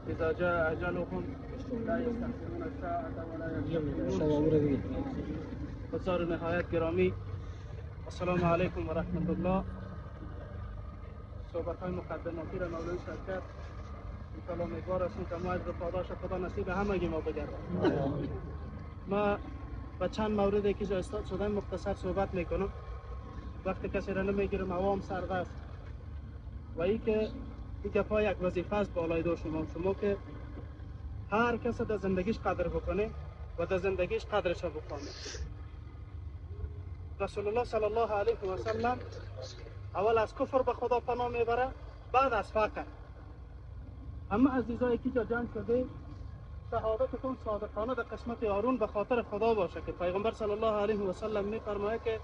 اذا جاء اجلهم لا يستأخرون الساعة ولا يستقدمون. بسیار نهایت گرامی، السلام علیکم و رحمت الله. صحبت های مقدماتی را مولوی صاحب کرد. انشاءالله امیدوار هستیم که ما از پاداش خدا نصیب همگی ما بگردد. ما و چند موردی که جا استاد شدن مختصر صحبت میکنم. وقتی کسی را نمیگیرم عوام سردست و ای که این گپا یک وظیفه است بالای دو شما که هر کس در زندگیش قدر بکنه و در زندگیش قدرش را بکنه. رسول الله صلی الله علیه و سلم اول از کفر به خدا پناه میبره، بعد از فقر. اما عزیزایی که جا جمع شده، شهادتتون صادقانه در قسمت هارون به خاطر خدا باشه که پیغمبر صلی الله علیه و سلم میفرماید که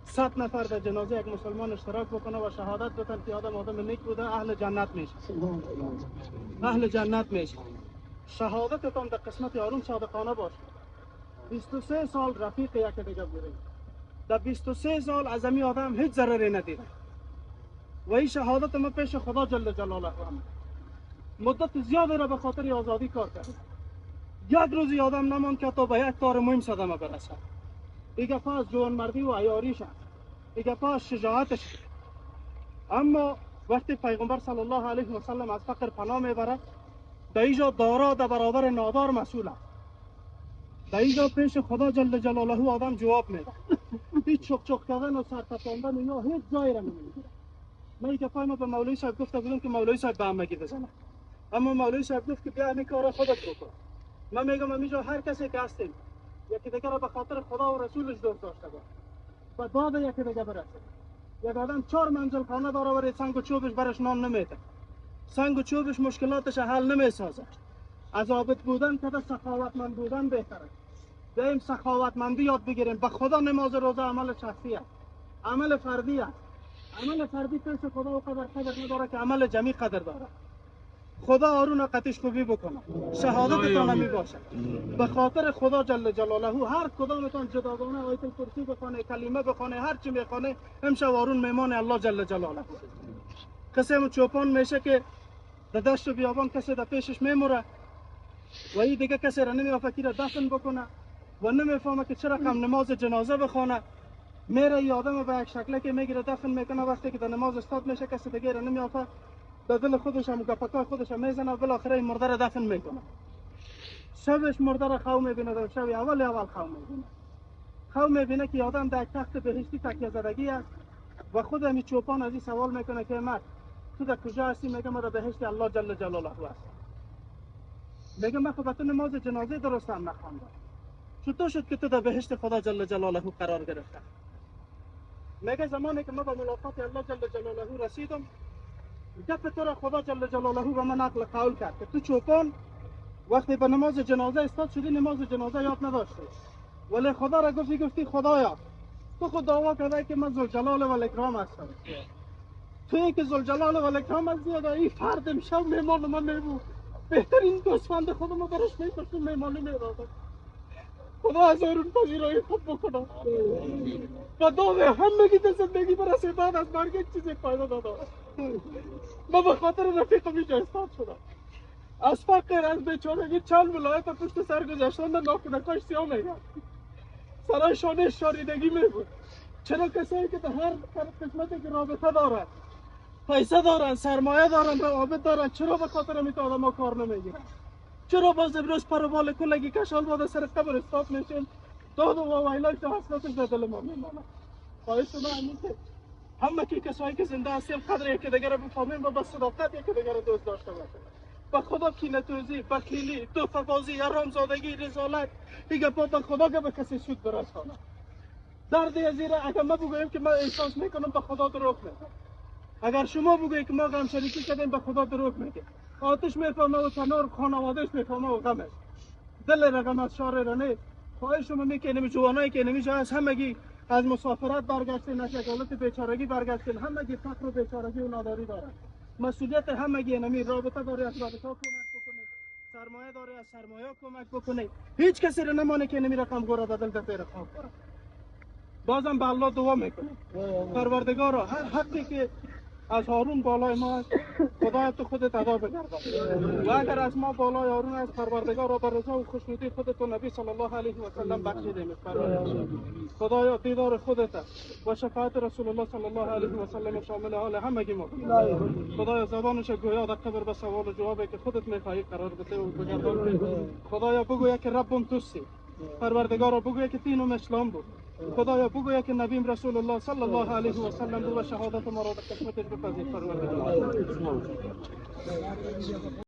100 نفر در جنازه یک مسلمان اشتراک بکنه و شهادت بدن که آدم نیک بوده، اهل جنت میشه. اهل جنت میشه. شهادتتون در قسمت هارون صادقانه باشه. 23 سال رفیق یک دیگه بودیم. در 23 سال از امی آدم هیچ ضرری ندیده و این شهادت ما پیش خدا جل جلاله مدت زیادی را به خاطر آزادی کار کرد. یک روز آدم نماند که تا به یک تار مهم صدمه برسد. این گپا از جوانمردی و عیاریش است. این گپا از شجاعتش. اما وقتی پیغمبر صلی الله علیه و سلم از فقر پناه میبره، در اینجا دارا در برابر نادار مسئول است. در اینجا پیش خدا جل جلاله آدم جواب میده. هیچ چخ کردن و سرتپاندن اینا هیچ جایی را نمیگیره. من یک دفعه به مولوی صاحب گفته بودم که مولوی صاحب به همگی بزنه، اما مولوی صاحب گفت که بیا همین کارا خودت بکن. من میگم همینجا هر کسی که هستیم یکی دیگر را به خاطر خدا و رسولش دوست داشته باش و داد یکی دیگر برسه. یک آدم 4 منزل خانه داره ولی سنگ و چوبش برش نان نمیده، سنگ و چوبش مشکلاتش حل نمیسازه. از عابد بودن که سخاوتمند بودن بهتره. بیایم سخاوتمندی یاد بگیریم. به خدا نماز روزه عمل شخصی است، عمل فردی است. عمل فردی پیش خدا و قدر نداره که عمل جمعی قدر داره. خدا هارون قطعش خوبی بکنه، شهادتتان نمی باشه. به خاطر خدا جل جلاله هر کدامتان جداگانه آیت الکرسی بخونه، کلمه بخونه، هر چی بخونه، امشب هارون میمان الله جل جلاله. کسی هم چوپان میشه که در دشت و بیابان کسی در پیشش میموره و این دیگه کسی را نمیافه که دفن بکنه و نمیفهمه که چرا کم نماز جنازه بخونه. میره یادم به یک شکله که میگیره دفن میکنه. وقتی که در نماز استاد میشه کسی دیگه را نمیافه، در دل خودش هم گپکای خودش هم میزنه و بالاخره این مرده را دفن میکنه. شبش مرده را خو میبینه، در شب اول خو میبینه. خو میبینه که آدم در تخت بهشتی تکیه زدگی است و خود همی چوپان از این سوال میکنه که مرد تو در کجا هستی؟ میگه من در بهشت الله جل جلاله هستم. میگه من خب تو نماز جنازه درست هم نخواندم، چطور شد که تو در بهشت خدا جل جلاله قرار گرفته؟ میگه زمانی که من به ملاقات الله جل جلاله رسیدم، گپ تو را خدا جل جلاله به من نقل قول کرد که تو چوپان وقتی به نماز جنازه استاد شدی نماز جنازه یاد نداشتی، ولی خدا را گفتی خدایا تو خود دعوا کرده که من ذوالجلال و الاکرام هستم. تویی که ذوالجلال و الاکرام هستی و این فرد امشب میمان من میبود، بهترین دوستمند خودم برش میکشتم، میمانی میدادم. خدا از هارون پذیرایی خوب بکنم و داد همگی در زندگی برسه. بعد از مرگ یک چیزی فایده نداره. من به خاطر رفیقم اینجا استاد شدم. از فقر، از بیچارگی چند ولایت پشت سر گذاشتن در ناخنکاش سیاه میگن، سرای شانه شاریدگی میبود. چرا کسایی که در هر قسمتی که رابطه دارن، پیسه دارن، سرمایه دارن، روابط دارن، چرا به خاطر امیت آدم ها کار نمیگیرن؟ چرا باز امروز پروال کلگی کشال باده سر قبر استاد میشن؟ داد و وایلای که حسناتش در دل ما میمانه. خواهش ما همین که همه که کسایی که زنده هستیم قدر یکی دیگر رو بفهمیم و با صداقت یکی دیگر رو دوست داشته باشیم. با خدا کینه‌توزی، بخیلی، توفه‌بازی، حرامزادگی، رذالت دیگه به خدا که به کسی سود برسانه. درد زیرا اگر ما بگوییم که ما احساس میکنم به خدا دروغ میگم. اگر شما بگویید که ما غم شریکی کردیم به خدا دروغ میگیم. آتش میفهمه و تنور خانوادهش میفهمه و غمش. دل رقم از شار رنه. خواهش شما میکنیم جوانایی که نمیشه از همگی از مسافرت برگشتین، از حالت بیچارگی برگشتین، همگی فقر و بیچارگی و ناداری دارن. مسئولیت همگی نمی رابطه داره از رابطه کمک بکنه، سرمایه داره از سرمایه کمک بکنه. هیچ کسی رو نمانه که نمی رقم گوره بدل در پیر خواب کنه. بازم به الله دعا میکنه پروردگارا هر حقی که از هارون بالای ما است. خدای تو خودت ادا بگردان و اگر از ما بالای هارون است پروردگار را به رضا و خوشنودی خودت و نبی صلی الله علیه و سلم بخشیدیم. خدایا دیدار خودت است و شفاعت رسول الله صلی الله علیه و سلم شامل حال همگی ما. خدایا زبانش گویا در قبر به سوال و جوابی که خودت میخواهی قرار بده و بگردان. خدایا بگویا که ربم توسی، پروردگارا بگویا که دینم اسلام بود. خدایا بگویا که نبیم رسول الله صلی الله علیه و سلم بود و شهادت ما را در قسمتش بپذیر پروردگار.